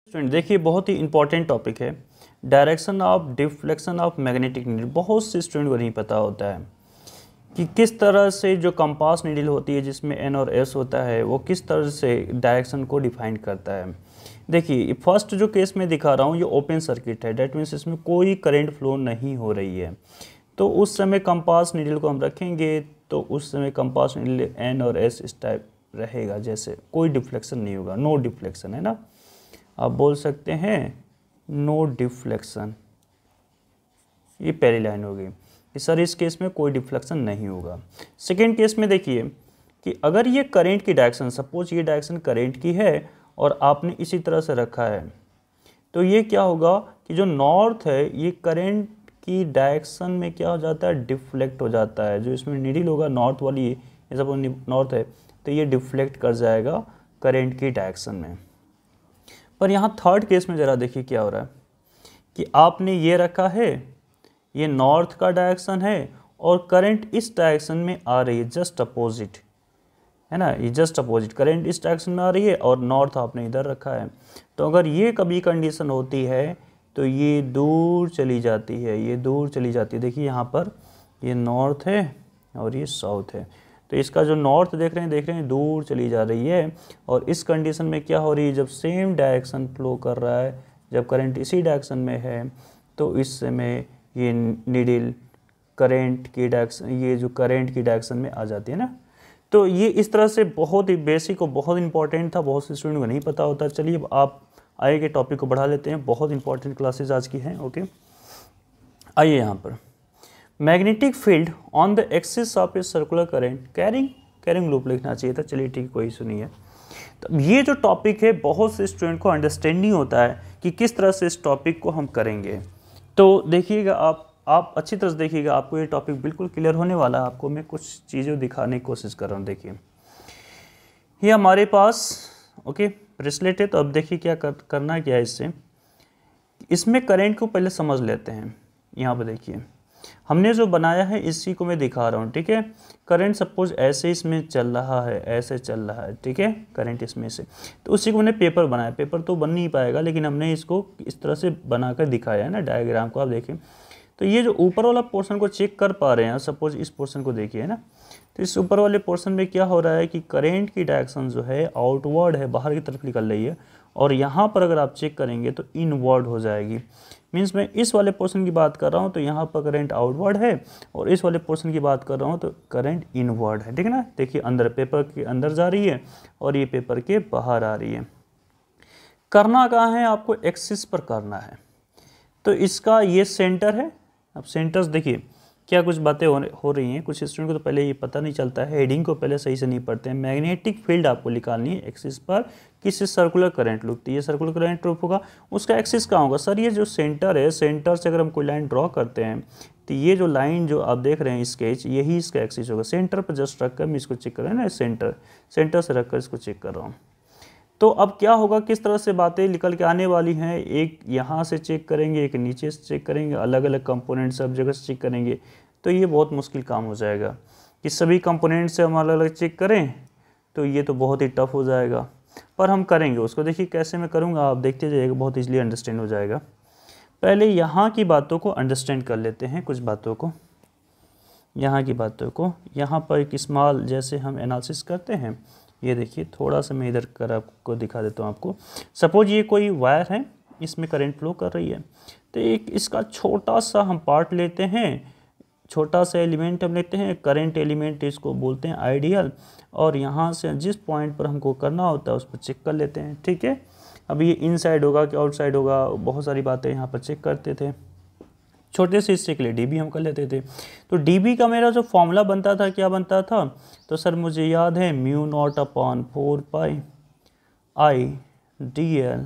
Student देखिए बहुत ही important topic है direction of deflection of magnetic needle. बहुत से स्टूडेंट को नहीं पता होता है कि किस तरह से जो कंपास नीडल होती है जिसमें एन और एस होता है वो किस तरह से डायरेक्शन को डिफाइन करता है। देखिए फर्स्ट जो केस में दिखा रहा हूँ ये ओपन सर्किट है, डेट मीन्स इसमें कोई करंट फ्लो नहीं हो रही है। तो उस समय कंपास नीडल को हम रखेंगे तो उस समय कंपास नीडल एन और एस इस टाइप रहेगा, जैसे कोई डिफ्लेक्शन नहीं होगा, नो डिफ्लेक्शन है ना। आप बोल सकते हैं नो डिफ्लेक्शन, ये पहली लाइन होगी कि सर इस केस में कोई डिफ्लेक्शन नहीं होगा। सेकेंड केस में देखिए कि अगर ये करंट की डायरेक्शन, सपोज ये डायरेक्शन करंट की है और आपने इसी तरह से रखा है, तो ये क्या होगा कि जो नॉर्थ है ये करंट की डायरेक्शन में क्या हो जाता है, डिफ्लेक्ट हो जाता है। जो इसमें नीडल होगा नॉर्थ वाली, ये सपोज नॉर्थ है तो ये डिफ्लेक्ट कर जाएगा करंट की डायरेक्शन में। पर यहाँ थर्ड केस में ज़रा देखिए क्या हो रहा है कि आपने ये रखा है, ये नॉर्थ का डायरेक्शन है और करंट इस डायरेक्शन में आ रही है, जस्ट अपोजिट है ना, ये जस्ट अपोजिट करंट इस डायरेक्शन में आ रही है और नॉर्थ आपने इधर रखा है। तो अगर ये कभी कंडीशन होती है तो ये दूर चली जाती है, ये दूर चली जाती है। देखिए यहाँ पर ये नॉर्थ है और ये साउथ है, तो इसका जो नॉर्थ देख रहे हैं दूर चली जा रही है। और इस कंडीशन में क्या हो रही है, जब सेम डायरेक्शन फ्लो कर रहा है, जब करंट इसी डायरेक्शन में है तो इस समय ये नीडल करंट की डायरेक्शन, ये जो करंट की डायरेक्शन में आ जाती है ना। तो ये इस तरह से बहुत ही बेसिक और बहुत इंपॉर्टेंट था, बहुत से स्टूडेंट को नहीं पता होता। चलिए आप आगे के टॉपिक को बढ़ा लेते हैं, बहुत इंपॉर्टेंट क्लासेज आज की हैं। ओके आइए यहाँ पर magnetic field on the axis of a circular current carrying loop लिखना चाहिए था, चलिए ठीक है कोई इशू नहीं है। तो ये जो टॉपिक है बहुत से स्टूडेंट को अंडरस्टैंड नहीं होता है कि किस तरह से इस टॉपिक को हम करेंगे। तो देखिएगा आप अच्छी तरह से देखिएगा, आपको ये टॉपिक बिल्कुल क्लियर होने वाला है। आपको मैं कुछ चीज़ें दिखाने की कोशिश कर रहा हूँ। देखिए ये हमारे पास ओके ब्रेसलेट है, तो अब देखिए क्या करना क्या है इससे, इसमें करंट को पहले समझ लेते हैं। यहाँ पर देखिए हमने जो बनाया है इसी को मैं दिखा रहा हूँ, ठीक है। करंट सपोज ऐसे इसमें चल रहा है, ऐसे चल रहा है, ठीक है, करंट इसमें से, तो उसी को मैंने पेपर बनाया। पेपर तो बन नहीं पाएगा लेकिन हमने इसको इस तरह से बनाकर दिखाया है ना, डायग्राम को आप देखें। तो ये जो ऊपर वाला पोर्शन को चेक कर पा रहे हैं, सपोज इस पोर्शन को देखिए है ना, तो इस ऊपर वाले पोर्शन में क्या हो रहा है कि करंट की डायरेक्शन जो है आउटवर्ड है, बाहर की तरफ निकल रही है। और यहाँ पर अगर आप चेक करेंगे तो इनवर्ड हो जाएगी। मीन्स मैं इस वाले पोर्शन की बात कर रहा हूँ तो यहाँ पर करंट आउटवर्ड है, और इस वाले पोर्शन की बात कर रहा हूँ तो करंट इनवर्ड है, ठीक है ना। देखिए अंदर, पेपर के अंदर जा रही है और ये पेपर के बाहर आ रही है। करना कहाँ है, आपको एक्सिस पर करना है। तो इसका ये सेंटर है। अब सेंटर्स देखिए क्या कुछ बातें हो रही हैं। कुछ स्टूडेंट को तो पहले ये पता नहीं चलता है, हेडिंग को पहले सही से नहीं पढ़ते हैं। मैग्नेटिक फील्ड आपको निकालनी है एक्सिस पर किसी सर्कुलर करंट लूप, तो ये सर्कुलर करंट लूप होगा, उसका एक्सिस कहाँ होगा। सर ये जो सेंटर है, सेंटर से अगर हम कोई लाइन ड्रॉ करते हैं तो ये जो लाइन जो आप देख रहे हैं स्केच, यही इसका एक्सिस होगा। सेंटर पर जस्ट रखकर मैं इसको चेक कर रहा हूँ ना, सेंटर से रखकर इसको चेक कर रहा हूँ। तो अब क्या होगा, किस तरह से बातें निकल के आने वाली हैं, एक यहाँ से चेक करेंगे, एक नीचे से चेक करेंगे, अलग अलग कंपोनेंट सब जगह से चेक करेंगे, तो ये बहुत मुश्किल काम हो जाएगा कि सभी कंपोनेंट से हम अलग अलग चेक करें, तो ये तो बहुत ही टफ हो जाएगा। पर हम करेंगे उसको, देखिए कैसे मैं करूँगा, आप देखते जाइएगा, बहुत ईजिली अंडरस्टैंड हो जाएगा। पहले यहाँ की बातों को अंडरस्टैंड कर लेते हैं, कुछ बातों को, यहाँ की बातों को। यहाँ पर एक स्मॉल जैसे हम एनालिसिस करते हैं, ये देखिए थोड़ा सा मैं इधर कर आपको दिखा देता हूँ आपको। सपोज ये कोई वायर है, इसमें करंट फ्लो कर रही है, तो एक इसका छोटा सा हम पार्ट लेते हैं, छोटा सा एलिमेंट हम लेते हैं, करंट एलिमेंट इसको बोलते हैं आइडियल, और यहाँ से जिस पॉइंट पर हमको करना होता है उस पर चेक कर लेते हैं, ठीक है। अब ये इनसाइड होगा कि आउटसाइड होगा, बहुत सारी बातें यहाँ पर चेक करते थे। छोटे से हिस्से के लिए डीबी हम कर लेते थे। तो डीबी का मेरा जो फॉर्मूला बनता था, क्या बनता था, तो सर मुझे याद है μ0/4 π/I/dl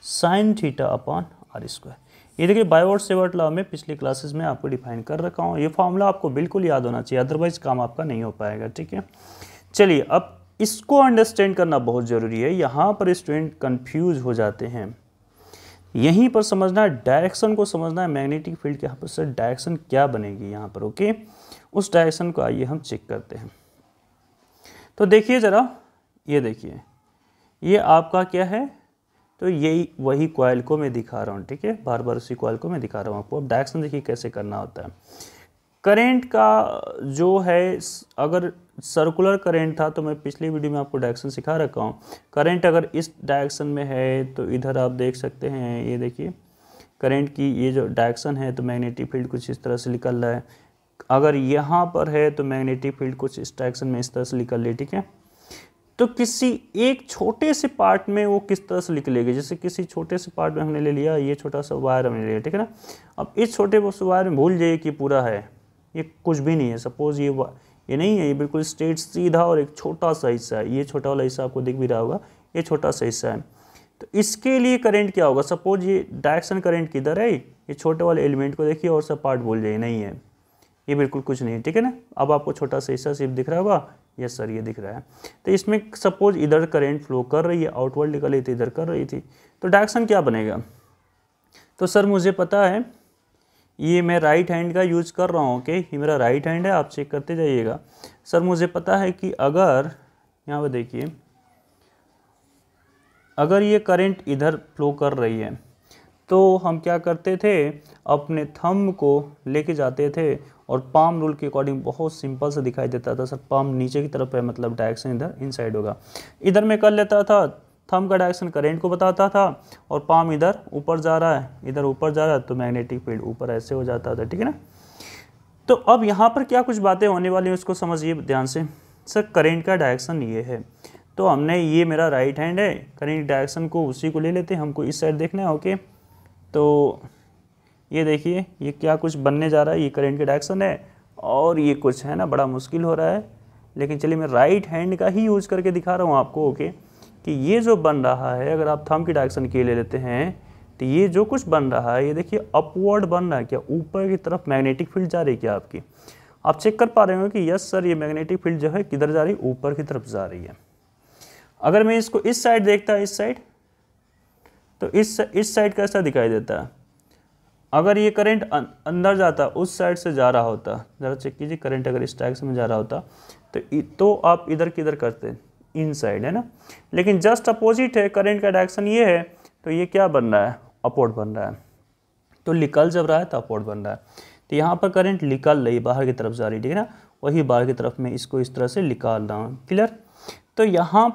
sin θ/r²। ये देखिए बायवॉट सेवर्ट लॉ में पिछली क्लासेस में आपको डिफाइन कर रखा हूँ। ये फॉर्मूला आपको बिल्कुल याद होना चाहिए, अदरवाइज काम आपका नहीं हो पाएगा, ठीक है। चलिए अब इसको अंडरस्टैंड करना बहुत ज़रूरी है। यहाँ पर स्टूडेंट कंफ्यूज हो जाते हैं, यहीं पर समझना है, डायरेक्शन को समझना है। मैग्नेटिक फील्ड के यहाँ पर सर डायरेक्शन क्या बनेगी यहाँ पर, ओके। उस डायरेक्शन को आइए हम चेक करते हैं। तो देखिए ज़रा, ये देखिए ये आपका क्या है, तो यही वही कॉइल को मैं दिखा रहा हूँ, ठीक है, बार बार उसी कॉइल को मैं दिखा रहा हूँ आपको। अब डायरेक्शन देखिए कैसे करना होता है। करंट का जो है, अगर सर्कुलर करंट था तो मैं पिछली वीडियो में आपको डायरेक्शन सिखा रखा हूँ। करंट अगर इस डायरेक्शन में है तो इधर आप देख सकते हैं, ये देखिए करंट की ये जो डायरेक्शन है तो मैग्नेटिक फील्ड कुछ इस तरह से निकल रहा है। अगर यहाँ पर है तो मैग्नेटिक फील्ड कुछ इस डायरेक्शन में इस तरह से निकल रही है, ठीक है। तो किसी एक छोटे से पार्ट में वो किस तरह से निकलेगी, जैसे किसी छोटे से पार्ट में हमने ले लिया, ये छोटा सा वायर हमने लिया, ठीक है ना। अब इस छोटे से वायर में भूल जाइए कि पूरा है, ये कुछ भी नहीं है। सपोज ये नहीं है, ये बिल्कुल स्ट्रेट सीधा और एक छोटा सा हिस्सा है, ये छोटा वाला हिस्सा आपको दिख भी रहा होगा, ये छोटा सा हिस्सा है। तो इसके लिए करंट क्या होगा, सपोज ये डायरेक्शन करंट किधर है, ये छोटे वाले एलिमेंट को देखिए और सब पार्ट भूल जाइए, नहीं है, ये बिल्कुल कुछ नहीं है, ठीक है ना। अब आपको छोटा सा हिस्सा सिर्फ दिख रहा होगा, यस सर ये दिख रहा है। तो इसमें सपोज इधर करंट फ्लो कर रही है, आउटवर्ड निकल रही थी, इधर कर रही थी, तो डायरेक्शन क्या बनेगा। तो सर मुझे पता है, ये मैं राइट हैंड का यूज कर रहा हूँ, ओके, ये मेरा राइट हैंड है, आप चेक करते जाइएगा। सर मुझे पता है कि अगर यहाँ पर देखिए, अगर ये करंट इधर फ्लो कर रही है तो हम क्या करते थे, अपने थंब को लेके जाते थे और पाम रूल के अकॉर्डिंग बहुत सिंपल से दिखाई देता था। सर पाम नीचे की तरफ है, मतलब डायरेक्शन इधर इनसाइड होगा। इधर मैं कर लेता था, थंब का डायरेक्शन करंट को बताता था और पाम इधर ऊपर जा रहा है, इधर ऊपर जा रहा है, तो मैग्नेटिक फील्ड ऊपर ऐसे हो जाता था, ठीक है ना। तो अब यहाँ पर क्या कुछ बातें होने वाली हैं उसको समझिए ध्यान से। सर करंट का डायरेक्शन ये है, तो हमने, ये मेरा राइट हैंड है, करंट डायरेक्शन को उसी को ले लेते हैं, हमको इस साइड देखना है, ओके। तो ये देखिए ये क्या कुछ बनने जा रहा है, ये करंट का डायरेक्शन है और ये कुछ है ना, बड़ा मुश्किल हो रहा है, लेकिन चलिए मैं राइट हैंड का ही यूज़ करके दिखा रहा हूँ आपको, ओके। कि ये जो बन रहा है, अगर आप थंब की डायरेक्शन के ले लेते हैं तो ये जो कुछ बन रहा है, ये देखिए अपवर्ड बन रहा है, क्या ऊपर की तरफ मैग्नेटिक फील्ड जा रही है क्या आपकी। आप चेक कर पा रहे हो कि यस सर ये मैग्नेटिक फील्ड जो है किधर जा रही है, ऊपर की तरफ जा रही है। अगर मैं इसको इस साइड देखता, इस साइड, तो इस साइड कैसा दिखाई देता है। अगर ये करंट अंदर जाता, उस साइड से जा रहा होता, ज़रा चेक कीजिए, करंट अगर इस डायरेक्शन में जा रहा होता तो आप इधर किधर करते, इन साइड, है ना। लेकिन जस्ट अपोजिट है, करंट का डायरेक्शन ये है, तो ये क्या बन रहा है, अपवर्ड बन रहा है। तो निकल जब रहा है तो अपवर्ड बन रहा है, तो यहाँ पर करंट निकल रही, बाहर की तरफ जा रही, ठीक है ना। वही बाहर की तरफ मैं इसको इस तरह से निकाल रहा हूँ, क्लियर। तो यहाँ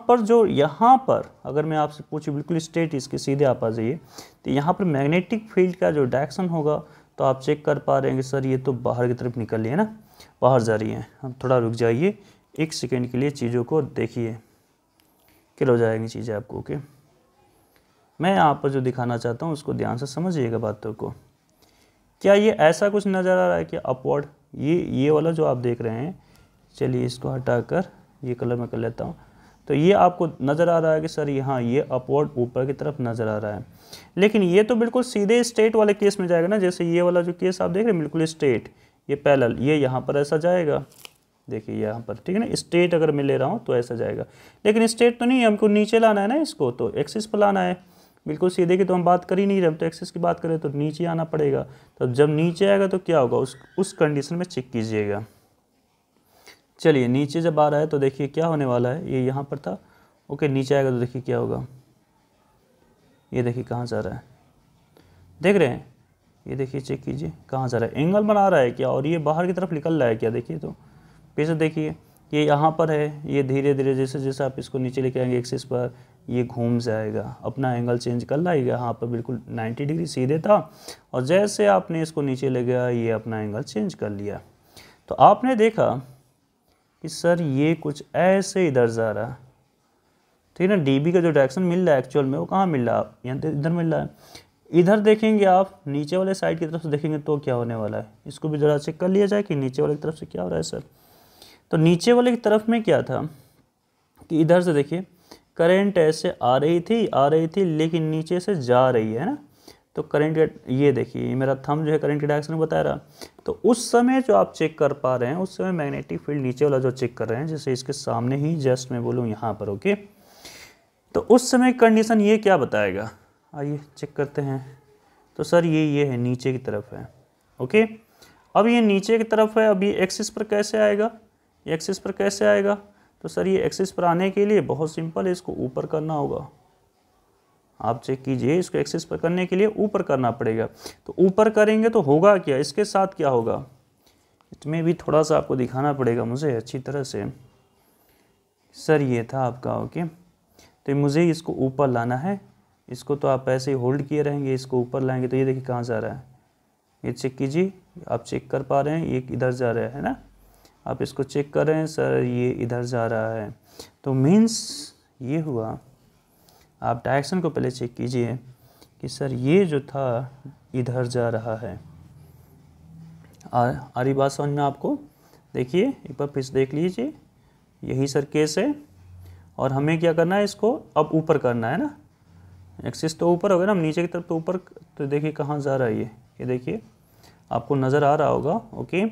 पर अगर मैं आपसे पूछूं बिल्कुल स्ट्रेट, इसके सीधे आप आ जाइए, तो यहाँ पर मैग्नेटिक फील्ड का जो डायरेक्शन होगा, तो आप चेक कर पा रहे हैं कि सर ये तो बाहर की तरफ निकल रही है ना, बाहर जा रही है। हम थोड़ा रुक जाइए, एक सेकेंड के लिए चीज़ों को देखिए, क्लियर हो जाएगी चीज़ें आपको, ओके। मैं यहाँ पर जो दिखाना चाहता हूँ उसको ध्यान से समझिएगा बातों को। क्या ये ऐसा कुछ नज़र आ रहा है कि अपवर्ड, ये वाला जो आप देख रहे हैं, चलिए इसको हटाकर ये कलर में कर लेता हूँ, तो ये आपको नज़र आ रहा है कि सर यहाँ ये अपवर्ड ऊपर की तरफ नज़र आ रहा है। लेकिन ये तो बिल्कुल सीधे स्ट्रेट वाले केस में जाएगा ना, जैसे ये वाला जो केस आप देख रहे हैं बिल्कुल स्ट्रेट, ये पैरेलल, ये यहाँ पर ऐसा जाएगा, देखिए यहाँ पर, ठीक है ना। स्ट्रेट अगर मैं ले रहा हूँ तो ऐसा जाएगा, लेकिन स्ट्रेट तो नहीं, हमको नीचे लाना है ना इसको, तो एक्सिस पर लाना है। बिल्कुल सीधे की तो हम बात कर ही नहीं रहे, हम तो एक्सिस की बात करें तो नीचे आना पड़ेगा। तो जब नीचे आएगा तो क्या होगा, उस कंडीशन में चेक कीजिएगा। चलिए नीचे जब आ रहा है तो देखिए क्या होने वाला है, ये यहाँ पर था, ओके, नीचे आएगा तो देखिए क्या होगा, ये देखिए कहाँ जा रहा है, देख रहे हैं, ये देखिए चेक कीजिए कहाँ जा रहा है, एंगल बना रहा है क्या, और ये बाहर की तरफ निकल रहा है क्या, देखिए। तो फिर से देखिए ये यहाँ पर है, ये धीरे धीरे जैसे जैसे आप इसको नीचे लेके आएंगे एक्सिस पर, ये घूम जाएगा, अपना एंगल चेंज कर लाएगा। यहाँ पर बिल्कुल 90 डिग्री सीधे था, और जैसे आपने इसको नीचे ले गया, ये अपना एंगल चेंज कर लिया। तो आपने देखा कि सर ये कुछ ऐसे इधर जा रहा है, ठीक है ना। डीबी का जो डायरेक्शन मिल रहा है एक्चुअल में वो कहाँ मिल रहा है, यहाँ इधर मिल रहा है। इधर देखेंगे आप, नीचे वाले साइड की तरफ से देखेंगे तो क्या होने वाला है, इसको भी ज़रा चेक कर लिया जाए कि नीचे वाले की तरफ से क्या हो रहा है सर। तो नीचे वाले की तरफ में क्या था कि इधर से देखिए करंट ऐसे आ रही थी, लेकिन नीचे से जा रही है ना। तो करंट का ये देखिए मेरा थंब जो है करंट के डायरेक्शन में बता रहा, तो उस समय जो आप चेक कर पा रहे हैं, उस समय मैग्नेटिक फील्ड नीचे वाला जो चेक कर रहे हैं, जैसे इसके सामने ही जस्ट मैं बोलूँ यहाँ पर, ओके। तो उस समय कंडीशन ये क्या बताएगा, आइए चेक करते हैं। तो सर ये है नीचे की तरफ है, ओके। अब ये नीचे की तरफ है, अब ये एक्सिस पर कैसे आएगा, ये एक्सिस पर कैसे आएगा। तो सर ये एक्सिस पर आने के लिए बहुत सिंपल है, इसको ऊपर करना होगा, आप चेक कीजिए, इसको एक्सेस पर करने के लिए ऊपर करना पड़ेगा। तो ऊपर करेंगे तो होगा क्या, इसके साथ क्या होगा, इसमें भी थोड़ा सा आपको दिखाना पड़ेगा मुझे अच्छी तरह से। सर ये था आपका, ओके, तो मुझे इसको ऊपर लाना है। इसको तो आप ऐसे ही होल्ड किए रहेंगे, इसको ऊपर लाएंगे तो ये देखिए कहाँ जा रहा है, ये चेक कीजिए, आप चेक कर पा रहे हैं, ये इधर जा रहा है ना, आप इसको चेक कर रहे हैं, सर ये इधर जा रहा है। तो मीन्स ये हुआ, आप डायरेक्शन को पहले चेक कीजिए कि सर ये जो था इधर जा रहा है। आ रही बात समझ में आपको? देखिए एक बार फिर से देख लीजिए, यही सर केस है, और हमें क्या करना है, इसको अब ऊपर करना है ना, एक्सिस तो ऊपर हो गया ना, हम नीचे की तरफ तो ऊपर, तो देखिए कहाँ जा रहा है ये देखिए आपको नज़र आ रहा होगा, ओके।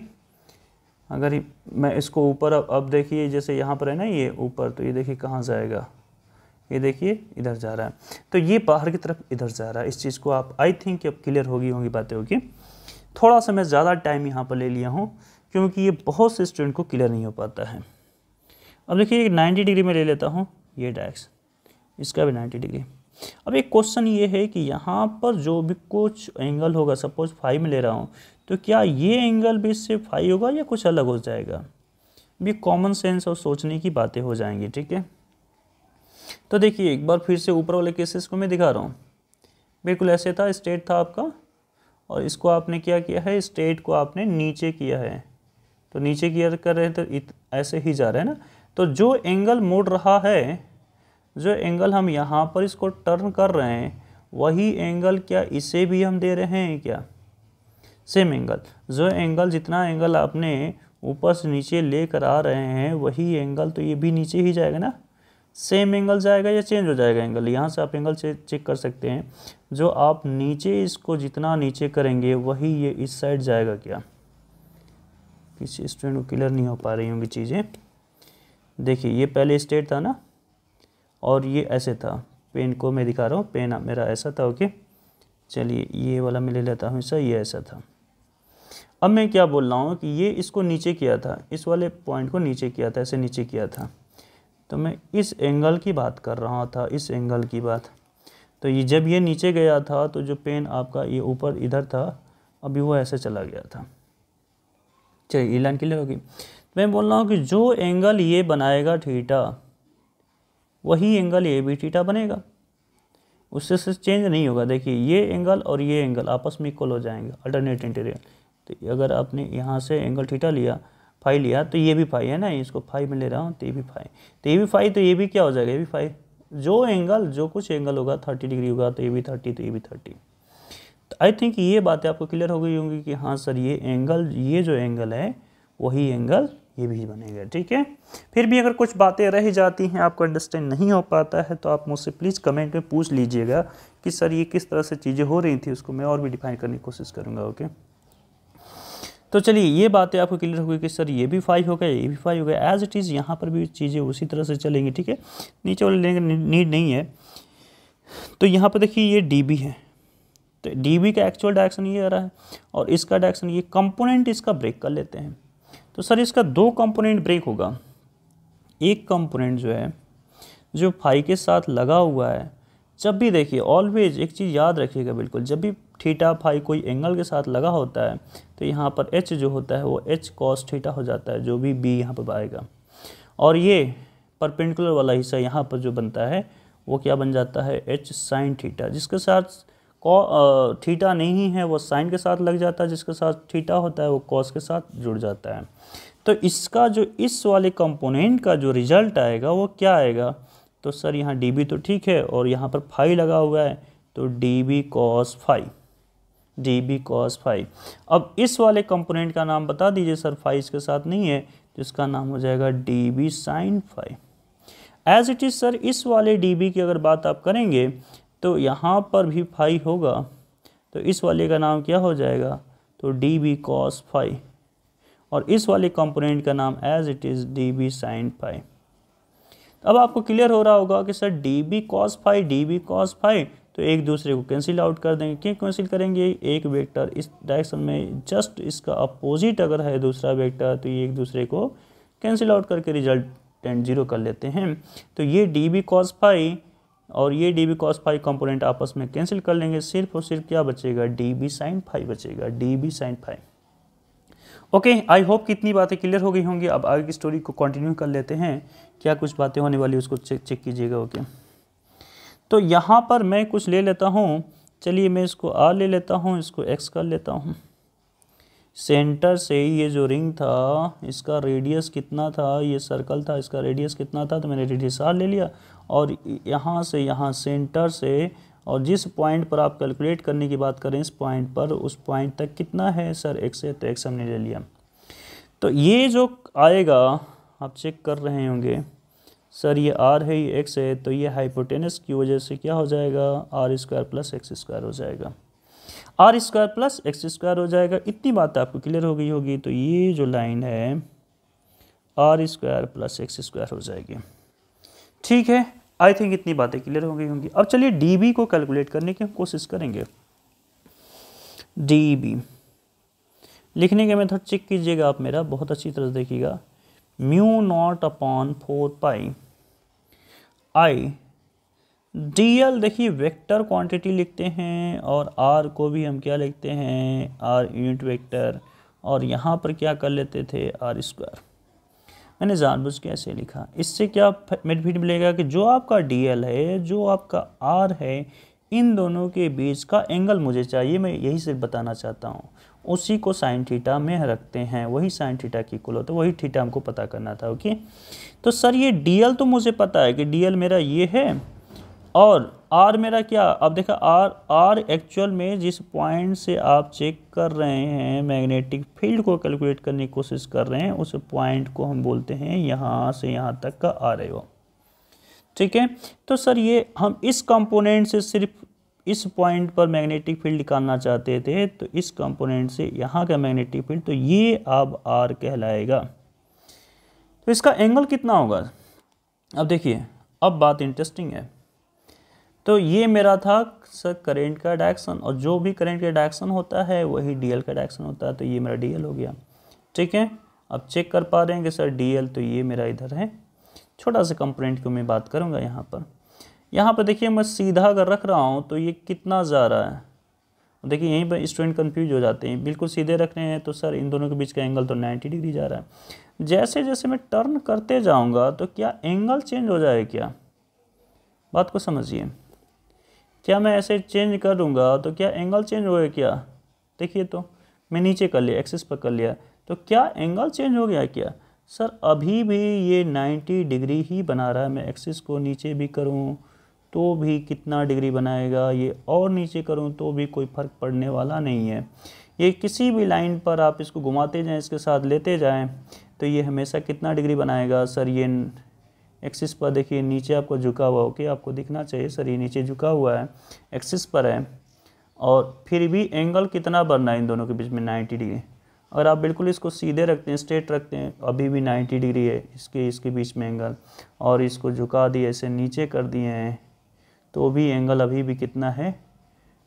अगर मैं इसको ऊपर, अब देखिए जैसे यहाँ पर है ना ये ऊपर, तो ये देखिए कहाँ जाएगा, ये देखिए इधर जा रहा है, तो ये बाहर की तरफ इधर जा रहा है। इस चीज़ को आप आई थिंक अब क्लियर होंगी बातें होगी। थोड़ा सा मैं ज़्यादा टाइम यहाँ पर ले लिया हूँ क्योंकि ये बहुत से स्टूडेंट को क्लियर नहीं हो पाता है। अब देखिए 90 डिग्री में ले लेता हूँ ये डायरेक्शन, इसका भी 90 डिग्री। अब एक क्वेश्चन ये है कि यहाँ पर जो भी कुछ एंगल होगा, सपोज 5 में ले रहा हूँ, तो क्या ये एंगल भी इससे 5 होगा या कुछ अलग हो जाएगा? ये कॉमन सेंस और सोचने की बातें हो जाएंगी, ठीक है। तो देखिए एक बार फिर से ऊपर वाले केसेस को मैं दिखा रहा हूँ। बिल्कुल ऐसे था, स्ट्रेट था आपका, और इसको आपने क्या किया है, स्ट्रेट को आपने नीचे किया है, तो नीचे किया कर रहे हैं तो ऐसे ही जा रहा है ना। तो जो एंगल मुड़ रहा है, जो एंगल हम यहाँ पर इसको टर्न कर रहे हैं, वही एंगल क्या इसे भी हम दे रहे हैं क्या? सेम एंगल, जो एंगल जितना एंगल आपने ऊपर से नीचे लेकर आ रहे हैं, वही एंगल तो ये भी नीचे ही जाएगा ना। सेम एंगल जाएगा या चेंज हो जाएगा एंगल? यहाँ से आप एंगल चेक कर सकते हैं, जो आप नीचे इसको जितना नीचे करेंगे वही ये इस साइड जाएगा क्या? किसी स्टूडेंट को क्लियर नहीं हो पा रही होंगी चीज़ें। देखिए ये पहले स्ट्रेट था ना, और ये ऐसे था, पेन को मैं दिखा रहा हूँ, पेन मेरा ऐसा था, ओके। चलिए ये वाला मैं ले लेता हूँ, ऐसा ये ऐसा था। अब मैं क्या बोल रहा हूँ कि ये इसको नीचे किया था, इस वाले पॉइंट को नीचे किया था, ऐसे नीचे किया था, तो मैं इस एंगल की बात कर रहा था, इस एंगल की बात। तो ये जब ये नीचे गया था तो जो पेन आपका ये ऊपर इधर था, अभी वो ऐसे चला गया था। चलिए ये लाइन क्लियर होगी। मैं बोल रहा हूँ कि जो एंगल ये बनाएगा थीटा, वही एंगल ये भी थीटा बनेगा, उससे चेंज नहीं होगा। देखिए ये एंगल और ये एंगल आपस में इक्वल हो जाएंगे, अल्टरनेट इंटीरियर। तो अगर आपने यहाँ से एंगल थीटा लिया, फाई लिया, तो ये भी फाई है ना, इसको फाई में ले रहा हूँ, तो ये भी फाई, तो ये भी फाई, तो ये भी क्या हो जाएगा, ये भी फाई। जो एंगल, जो कुछ एंगल होगा 30 डिग्री होगा, तो ये भी 30, तो ये भी 30। तो आई थिंक ये बातें आपको क्लियर हो गई होंगी कि हाँ सर ये एंगल, ये जो एंगल है वही एंगल ये भी बनेगा, ठीक है। फिर भी अगर कुछ बातें रह जाती हैं, आपको अंडरस्टैंड नहीं हो पाता है, तो आप मुझसे प्लीज़ कमेंट में पूछ लीजिएगा कि सर ये किस तरह से चीज़ें हो रही थी, उसको मैं और भी डिफाइन करने की कोशिश करूँगा, ओके। तो चलिए ये बातें आपको क्लियर हो गई कि सर ये भी 5 हो गया, ये भी 5 हो गया, एज इट इज़ यहाँ पर भी चीज़ें उसी तरह से चलेंगी, ठीक है। नीचे वाले लेने की नीड नहीं है। तो यहाँ पर देखिए ये डी बी है, तो डी बी का एक्चुअल डायरेक्शन ये आ रहा है, और इसका डायरेक्शन ये कंपोनेंट इसका ब्रेक कर लेते हैं। तो सर इसका 2 कंपोनेंट ब्रेक होगा। एक कंपोनेंट जो है, जो फाई के साथ लगा हुआ है, जब भी देखिए ऑलवेज एक चीज़ याद रखिएगा बिल्कुल, जब भी थीटा फाई कोई एंगल के साथ लगा होता है, तो यहाँ पर एच जो होता है वो एच कॉस थीटा हो जाता है, जो भी बी यहाँ पर आएगा। और ये परपेंडिकुलर वाला हिस्सा यहाँ पर जो बनता है वो क्या बन जाता है, एच साइन थीटा। जिसके साथ थीटा नहीं है वो साइन के साथ लग जाता है, जिसके साथ थीटा होता है वो कॉस के साथ जुड़ जाता है। तो इसका जो इस वाले कंपोनेंट का जो रिजल्ट आएगा वो क्या आएगा, तो सर यहाँ डी बी तो ठीक है, और यहाँ पर फाई लगा हुआ है, तो D B cos phi, D B cos phi. अब इस वाले कंपोनेंट का नाम बता दीजिए सर, फाई इसके साथ नहीं है, तो इसका नाम हो जाएगा D B sine phi. As it is sir इस वाले डी बी की अगर बात आप करेंगे, तो यहाँ पर भी फाई होगा, तो इस वाले का नाम क्या हो जाएगा, तो डी बी कॉस फाई, और इस वाले कंपोनेंट का नाम as it is D B sine phi. अब आपको क्लियर हो रहा होगा कि sir D B cos phi, D B cos phi, तो एक दूसरे को कैंसिल आउट कर देंगे। क्यों कैंसिल करेंगे, एक वेक्टर इस डायरेक्शन में जस्ट इसका अपोजिट अगर है दूसरा वेक्टर, तो ये एक दूसरे को कैंसिल आउट करके रिजल्टेंट 0 कर लेते हैं। तो ये डी बी कॉस फाई और ये D B cos phi component आपस में कैंसिल कर लेंगे, सिर्फ और सिर्फ क्या बचेगा, डी बी साइन फाई बचेगा, D B sine phi. Okay, I hope कि इतनी बातें क्लियर हो गई होंगी। अब आगे की स्टोरी को कंटिन्यू कर लेते हैं, क्या कुछ बातें होने वाली उसको चेक कीजिएगा। ओके, तो यहाँ पर मैं कुछ ले लेता हूँ, चलिए मैं इसको आर ले लेता हूँ, इसको एक्स कर लेता हूँ। सेंटर से ये जो रिंग था इसका रेडियस कितना था, ये सर्कल था, इसका रेडियस कितना था, तो मैंने रेडियस आर ले लिया। और यहाँ से यहाँ सेंटर से और जिस पॉइंट पर आप कैलकुलेट करने की बात करें इस पॉइंट पर, उस पॉइंट तक कितना है सर, एक्स है, तो एक्स हमने ले लिया। तो ये जो आएगा आप चेक कर रहे होंगे सर, ये आर है, ये एक्स है, तो ये हाइपोटेनस की वजह से क्या हो जाएगा, R square plus X square हो जाएगा, R square plus X square हो जाएगा। इतनी बात आपको क्लियर हो गई होगी। तो ये जो लाइन है R square plus X square हो जाएगी। ठीक है, आई थिंक इतनी बातें क्लियर हो गई होंगी। अब चलिए डी बी को कैलकुलेट करने की कोशिश करेंगे। डी बी लिखने के मेथड चेक कीजिएगा आप मेरा, बहुत अच्छी तरह से देखिएगा। म्यू नॉट अपॉन 4 पाई डी एल, देखिए वेक्टर क्वांटिटी लिखते हैं और आर को भी हम क्या लिखते हैं, आर यूनिट वेक्टर, और यहाँ पर क्या कर लेते थे, आर स्क्वायर। मैंने जानबूझ के ऐसे लिखा। इससे क्या बेनिफिट मिलेगा कि जो आपका डी एल है, जो आपका आर है, इन दोनों के बीच का एंगल मुझे चाहिए, मैं यही सिर्फ बताना चाहता हूँ। उसी को साइन थीटा में रखते हैं, वही साइन थीटा की इक्वल होता है, वही थीटा हमको पता करना था। ओके, तो सर ये डी एल तो मुझे पता है कि डी एल मेरा ये है और आर मेरा क्या, अब देखा आर एक्चुअल में जिस पॉइंट से आप चेक कर रहे हैं, मैग्नेटिक फील्ड को कैलकुलेट करने की कोशिश कर रहे हैं, उस पॉइंट को हम बोलते हैं यहाँ से यहाँ तक का आर है वो। ठीक है, तो सर ये हम इस कंपोनेंट से सिर्फ इस पॉइंट पर मैग्नेटिक फील्ड निकालना चाहते थे, तो इस कंपोनेंट से यहाँ का मैग्नेटिक फील्ड, तो ये अब आर कहलाएगा। तो इसका एंगल कितना होगा, अब देखिए, अब बात इंटरेस्टिंग है। तो ये मेरा था सर करंट का डायरेक्शन, और जो भी करंट का डायरेक्शन होता है वही डीएल का डायरेक्शन होता है, तो ये मेरा डीएल हो गया। ठीक है, अब चेक कर पा रहे हैं कि सर डीएल, तो ये मेरा इधर है। छोटा सा कंपोनेंट की मैं बात करूँगा यहाँ पर देखिए, मैं सीधा अगर रख रहा हूँ तो ये कितना जा रहा है, देखिए यहीं पर स्टूडेंट कंफ्यूज हो जाते हैं। बिल्कुल सीधे रख रहे हैं तो सर इन दोनों के बीच का एंगल तो 90 डिग्री जा रहा है। जैसे जैसे मैं टर्न करते जाऊँगा तो क्या एंगल चेंज हो जाए, क्या बात को समझिए, क्या मैं ऐसे चेंज करूँगा तो क्या एंगल चेंज होगा क्या, देखिए तो मैं नीचे कर लिया, एक्सिस पर कर लिया, तो क्या एंगल चेंज हो गया क्या, सर अभी भी ये 90 डिग्री ही बना रहा है। मैं एक्सिस को नीचे भी करूँ तो भी कितना डिग्री बनाएगा, ये और नीचे करूँ तो भी कोई फ़र्क पड़ने वाला नहीं है। ये किसी भी लाइन पर आप इसको घुमाते जाएं, इसके साथ लेते जाएं, तो ये हमेशा कितना डिग्री बनाएगा, सर ये एक्सिस पर देखिए नीचे आपको झुका हुआ, ओके आपको दिखना चाहिए सर ये नीचे झुका हुआ है, एक्सिस पर है, और फिर भी एंगल कितना बनना है इन दोनों के बीच में, 90 डिग्री। अगर आप बिल्कुल इसको सीधे रखते हैं, स्ट्रेट रखते हैं, अभी भी 90 डिग्री है इसके बीच में एंगल, और इसको झुका दिए, ऐसे नीचे कर दिए हैं, तो भी एंगल अभी भी कितना है,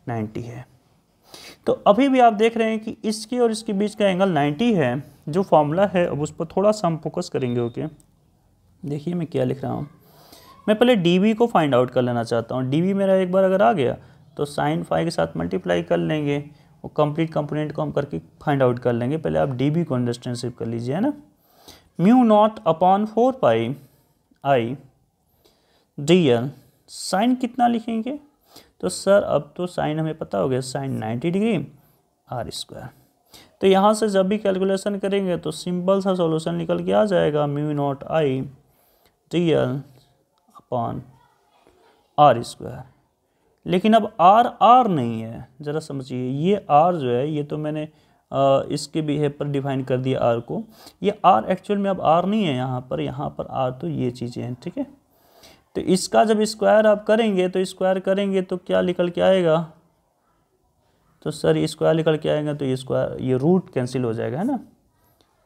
90 है। तो अभी भी आप देख रहे हैं कि इसके और इसके बीच का एंगल 90 है। जो फॉर्मूला है अब उस पर थोड़ा सा हम फोकस करेंगे। ओके, देखिए मैं क्या लिख रहा हूँ। मैं पहले डी को फाइंड आउट कर लेना चाहता हूँ। डी मेरा एक बार अगर आ गया तो साइन फाई के साथ मल्टीप्लाई कर लेंगे, वो कंप्लीट कंपोनेंट को हम करके फाइंड आउट कर लेंगे। पहले आप डी को अंडरस्टैंड कर लीजिए, है ना। Mu naught upon 4 pi I D L, sine कितना लिखेंगे, तो सर अब तो साइन हमें पता हो गया, साइन 90 डिग्री आर स्क्वायर। तो यहाँ से जब भी कैलकुलेशन करेंगे तो सिंपल सा सॉल्यूशन निकल के आ जाएगा, mu naught I D L upon R square. लेकिन अब आर नहीं है, ज़रा समझिए, ये आर जो है ये तो मैंने इसके बिहेव पर डिफाइन कर दिया आर को। ये आर एक्चुअल में अब आर नहीं है यहाँ पर आर तो ये चीज़ें हैं, ठीक है। तो इसका जब स्क्वायर आप करेंगे तो स्क्वायर करेंगे तो क्या निकल के आएगा, तो सर ये स्क्वायर निकल के आएगा, तो ये स्क्वायर, ये रूट कैंसिल हो जाएगा, है ना।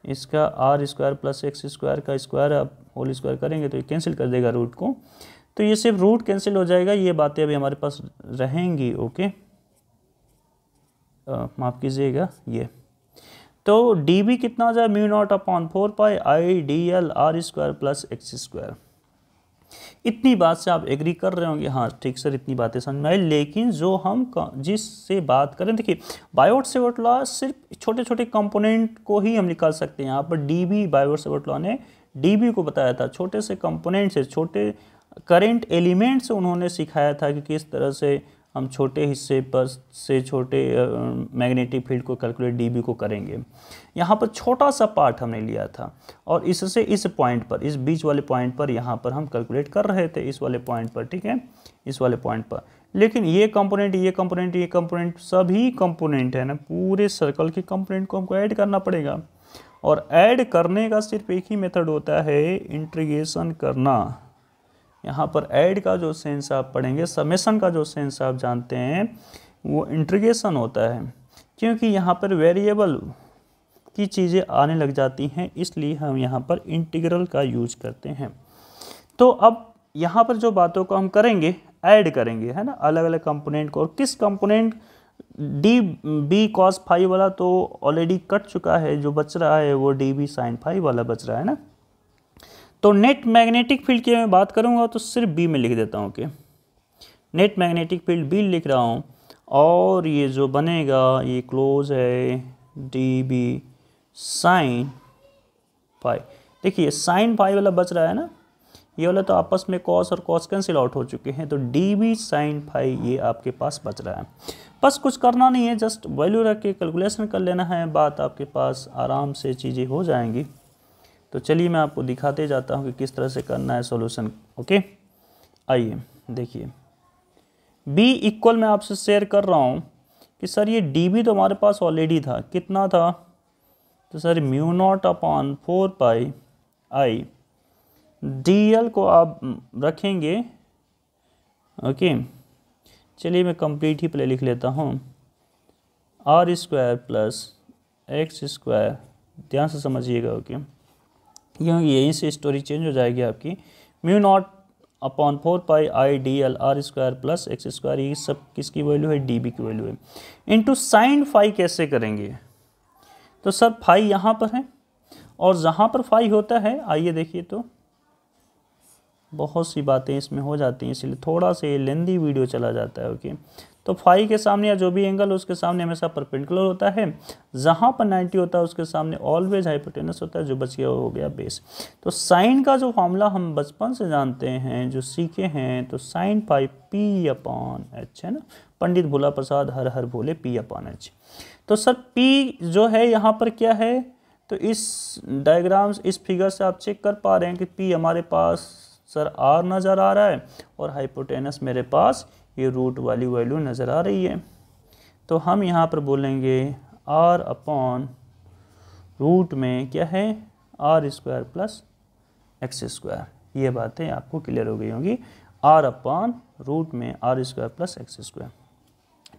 इसका R square plus X square का स्क्वायर आप होल स्क्वायर करेंगे तो ये कैंसिल कर देगा रूट को, तो ये सिर्फ रूट कैंसिल हो जाएगा। ये बातें अभी हमारे पास रहेंगी। ओके, माफ़ कीजिएगा, ये तो डी बी कितना हो जाए, mu naught upon 4 pi I D L R square plus X square. इतनी बात से आप एग्री कर रहे होंगे, हाँ ठीक सर इतनी बातें समझ में आई। लेकिन जो हम जिससे बात करें, देखिए बायोट-सेवर्ट लॉ सिर्फ छोटे छोटे कंपोनेंट को ही हम निकाल सकते हैं। यहाँ पर डीबी, बायोट-सेवर्ट लॉ ने डीबी को बताया था, छोटे से कंपोनेंट से, छोटे करेंट एलिमेंट से उन्होंने सिखाया था कि किस तरह से हम छोटे हिस्से पर से छोटे मैग्नेटिक फील्ड को कैलकुलेट डीबी को करेंगे। यहाँ पर छोटा सा पार्ट हमने लिया था और इससे इस पॉइंट पर, इस बीच वाले पॉइंट पर यहाँ पर हम कैलकुलेट कर रहे थे, इस वाले पॉइंट पर, ठीक है, इस वाले पॉइंट पर। लेकिन ये कंपोनेंट, ये कंपोनेंट, ये कंपोनेंट, सभी कंपोनेंट है ना, पूरे सर्कल के कंपोनेंट को हमको ऐड करना पड़ेगा। और ऐड करने का सिर्फ एक ही मेथड होता है, इंटीग्रेशन करना। यहाँ पर ऐड का जो सेंस आप पढ़ेंगे, समेशन का जो सेंस आप जानते हैं, वो इंटीग्रेशन होता है। क्योंकि यहाँ पर वेरिएबल की चीज़ें आने लग जाती हैं, इसलिए हम यहाँ पर इंटीग्रल का यूज करते हैं। तो अब यहाँ पर जो बातों को हम करेंगे, ऐड करेंगे, है ना, अलग अलग कंपोनेंट को। और किस component, D B cos phi वाला तो ऑलरेडी कट चुका है, जो बच रहा है वो डी बी साइन फाई वाला बच रहा है ना। तो नेट मैग्नेटिक फील्ड की मैं बात करूँगा तो सिर्फ बी में लिख देता हूँ कि नेट मैग्नेटिक फील्ड बी लिख रहा हूँ। और ये जो बनेगा ये क्लोज है डी बी साइन फाई। देखिए साइन फाई वाला बच रहा है ना, ये वाला तो आपस में कॉस और कॉस कैंसिल आउट हो चुके हैं, तो डी बी साइन फाई ये आपके पास बच रहा है। बस कुछ करना नहीं है, जस्ट वैल्यू रख के कैलकुलेशन कर लेना है, बात आपके पास आराम से चीज़ें हो जाएंगी। तो चलिए मैं आपको दिखाते जाता हूँ कि किस तरह से करना है सॉल्यूशन। ओके, आइए देखिए, b इक्वल मैं आपसे शेयर कर रहा हूँ कि सर ये dB तो हमारे पास ऑलरेडी था, कितना था, तो sir mu naught upon 4 pi आई, dl को आप रखेंगे। ओके, चलिए मैं कंप्लीट ही पहले लिख लेता हूँ, R square plus X square, ध्यान से समझिएगा। ओके, क्योंकि यहीं से स्टोरी चेंज हो जाएगी आपकी। Mu naught upon 4 pi I D L R square plus X square, ये सब किसकी वैल्यू है, डी बी की वैल्यू है। इंटू साइन फाई कैसे करेंगे, तो सर फाई यहाँ पर है और जहाँ पर फाई होता है, आइए देखिए, तो बहुत सी बातें इसमें हो जाती हैं, इसलिए थोड़ा सा ये लेंदी वीडियो चला जाता है। ओके, तो फाई के सामने या जो भी एंगल उसके सामने हमेशा परपेंडिकुलर होता है, जहाँ पर 90 होता है उसके सामने ऑलवेज हाइपोटेनस होता है, जो बच गया हो गया बेस। तो साइन का जो फॉर्मूला हम बचपन से जानते हैं, जो सीखे हैं, तो sine phi P upon H है ना, पंडित भोला प्रसाद हर हर भोले, पी अपॉन एच। तो सर पी जो है यहाँ पर क्या है, तो इस डायग्राम्स, इस फिगर से आप चेक कर पा रहे हैं कि पी हमारे पास सर आर नज़र आ रहा है और हाइपोटेनस मेरे पास ये रूट वाली वैल्यू नज़र आ रही है। तो हम यहाँ पर बोलेंगे आर अपॉन रूट में क्या है, R square plus X square. ये बातें आपको क्लियर हो गई होंगी, आर अपॉन रूट में R square plus X square.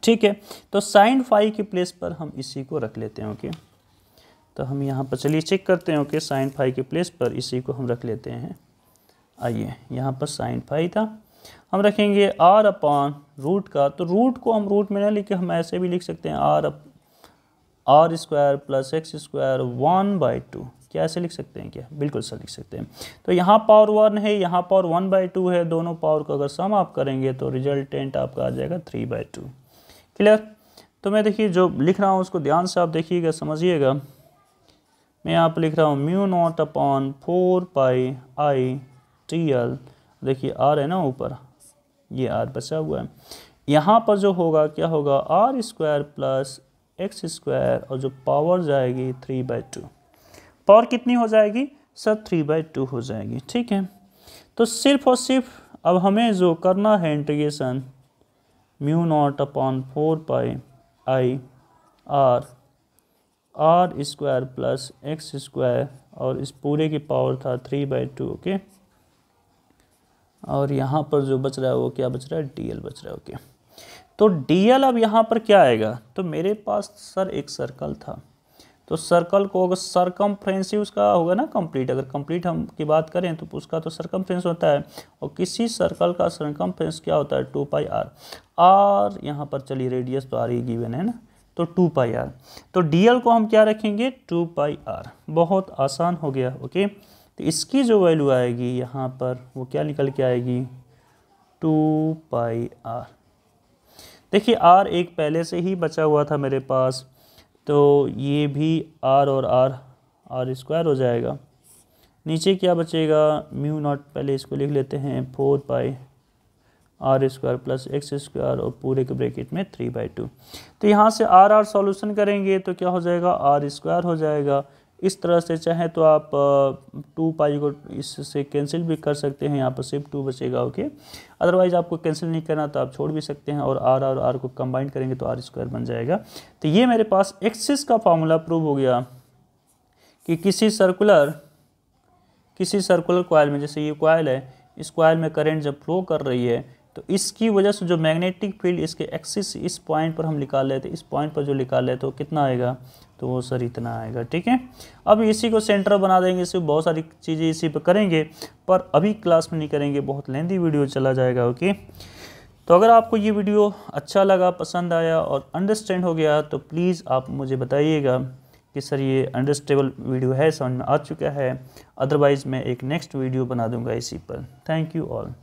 ठीक है, तो साइन फाई के प्लेस पर हम इसी को रख लेते हैं। ओके, तो हम यहाँ पर चलिए चेक करते हैं। ओके, साइन फाई के प्लेस पर इसी को हम रख लेते हैं। आइए, यहाँ पर साइन फाई था, हम रखेंगे आर अपॉन रूट का, तो रूट को हम रूट में ना लिख के हम ऐसे भी लिख सकते हैं, R square plus X square 1/2। क्या ऐसे लिख सकते हैं क्या, बिल्कुल सर लिख सकते हैं। तो यहाँ पावर 1 है, यहाँ पावर 1/2 है, दोनों पावर को अगर सम आप करेंगे तो रिजल्टेंट आपका आ जाएगा 3/2। क्लियर। तो मैं देखिए जो लिख रहा हूँ उसको ध्यान से आप देखिएगा, समझिएगा। मैं यहाँ पर लिख रहा हूँ mu naught upon 4 pi I T L, देखिए आर है ना ऊपर, ये आर बचा हुआ है। यहाँ पर जो होगा क्या होगा, R square plus X square, और जो पावर जाएगी 3/2। पावर कितनी हो जाएगी सर, 3/2 हो जाएगी। ठीक है, तो सिर्फ और सिर्फ अब हमें जो करना है integration, mu naught upon 4 pi I R square plus X square, और इस पूरे की पावर था 3/2। ओके, और यहाँ पर जो बच रहा है वो क्या बच रहा है, डीएल बच रहा है। ओके, तो डीएल अब यहाँ पर क्या आएगा, तो मेरे पास सर एक सर्कल था, तो सर्कल को अगर सरकमफ्रेंस ही उसका होगा ना कंप्लीट, अगर कंप्लीट हम की बात करें तो उसका तो सरकमफ्रेंस होता है, और किसी सर्कल का सरकमफ्रेंस क्या होता है, 2 पाई आर। आर यहाँ पर चलिए रेडियस तो आर ही गिवन है ना, तो 2 पाई आर। तो डीएल को हम क्या रखेंगे, 2 पाई आर। बहुत आसान हो गया। ओके, तो इसकी जो वैल्यू आएगी यहाँ पर वो क्या निकल के आएगी 2πr। देखिए r एक पहले से ही बचा हुआ था मेरे पास, तो ये भी r और r स्क्वायर हो जाएगा। नीचे क्या बचेगा म्यू नॉट, पहले इसको लिख लेते हैं 4πr square plus X square और पूरे के ब्रैकेट में 3/2। तो यहाँ से r सॉल्यूशन करेंगे तो क्या हो जाएगा r स्क्वायर हो जाएगा। इस तरह से चाहे तो आप 2π को इससे कैंसिल भी कर सकते हैं, यहाँ पर सिर्फ 2 बचेगा। ओके, अदरवाइज आपको कैंसिल नहीं करना तो आप छोड़ भी सकते हैं और r को कंबाइन करेंगे तो r स्क्वायर बन जाएगा। तो ये मेरे पास एक्सिस का फार्मूला प्रूव हो गया कि किसी सर्कुलर कॉइल में, जैसे ये कॉइल है, इस कॉइल में करंट जब फ्लो कर रही है तो इसकी वजह से जो मैग्नेटिक फील्ड इसके एक्सिस इस पॉइंट पर हम निकाल लेते, इस पॉइंट पर जो निकाल लेते तो कितना आएगा, तो वो सर इतना आएगा। ठीक है, अब इसी को सेंटर बना देंगे, इसे बहुत सारी चीज़ें इसी पर करेंगे पर अभी क्लास में नहीं करेंगे, बहुत लेंथी वीडियो चला जाएगा। ओके, तो अगर आपको ये वीडियो अच्छा लगा, पसंद आया और अंडरस्टैंड हो गया तो प्लीज़ आप मुझे बताइएगा कि सर ये अंडरस्टेबल वीडियो है, समझ में आ चुका है। अदरवाइज़ मैं एक नेक्स्ट वीडियो बना दूंगा इसी पर। Thank you all.